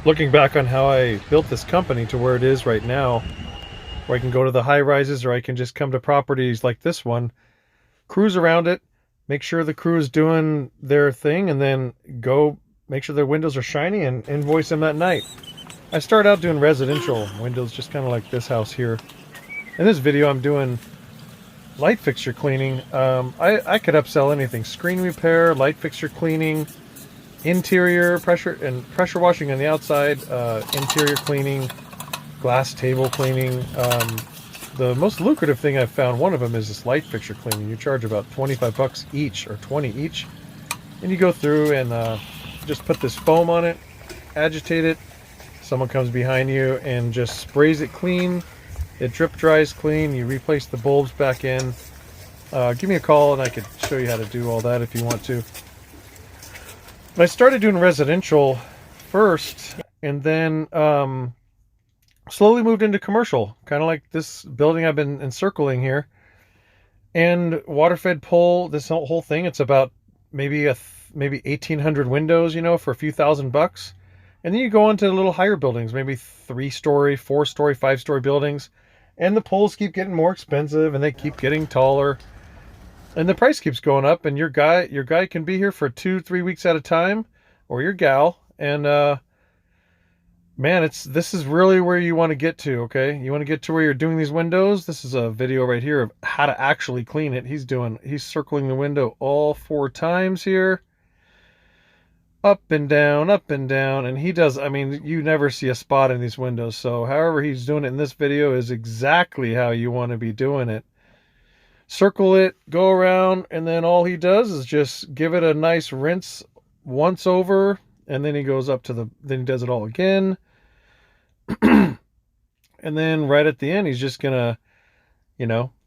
Looking back on how I built this company to where it is right now, where I can go to the high rises or I can just come to properties like this one, cruise around it, make sure the crew is doing their thing, and then go make sure their windows are shiny and invoice them that night. I started out doing residential windows, just kind of like this house here. In this video, I'm doing light fixture cleaning. I could upsell anything: screen repair, light fixture cleaning, interior pressure washing on the outside, interior cleaning, glass table cleaning. The most lucrative thing I've found, one of them, is this light fixture cleaning. You charge about 25 bucks each or 20 each, and you go through and just put this foam on it, agitate it. Someone comes behind you and just sprays it clean. It drip dries clean. You replace the bulbs back in. Give me a call and I could show you how to do all that if you want to. But I started doing residential first, and then slowly moved into commercial, kind of like this building I've been encircling here. And water-fed pole, this whole thing, it's about maybe 1,800 windows, for a few $1,000. And then you go into little higher buildings, maybe 3-story, 4-story, 5-story buildings, and the poles keep getting more expensive and they keep getting taller. And the price keeps going up, and your guy can be here for 2-3 weeks at a time, or your gal. And man, this is really where you want to get to, okay? You want to get to where you're doing these windows. This is a video right here of how to actually clean it. He's circling the window all 4 times here. Up and down, and he does, you never see a spot in these windows. So however he's doing it in this video is exactly how you want to be doing it. Circle it, go around, and then all he does is just give it a nice rinse once over, and then he goes up to then he does it all again. And then right at the end, he's just gonna,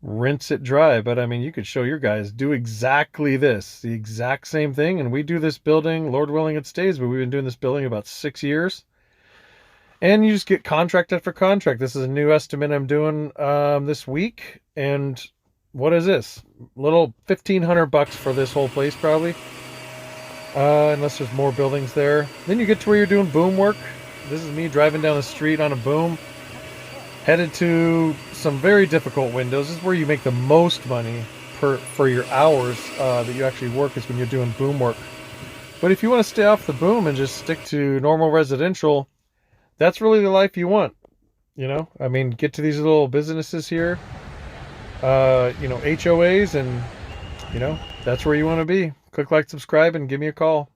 rinse it dry. But you could show your guys do exactly this, the exact same thing. And we do this building, Lord willing it stays, but we've been doing this building about 6 years. And you just get contract after contract. This is a new estimate I'm doing this week. And what is this? Little 1,500 bucks for this whole place, probably. Unless there's more buildings there. Then you get to where you're doing boom work. This is me driving down the street on a boom, headed to some very difficult windows. This is where you make the most money for your hours that you actually work, is when you're doing boom work. But if you want to stay off the boom and just stick to normal residential, that's really the life you want. Get to these little businesses here, HOAs, and that's where you want to be. Click like, subscribe, and give me a call.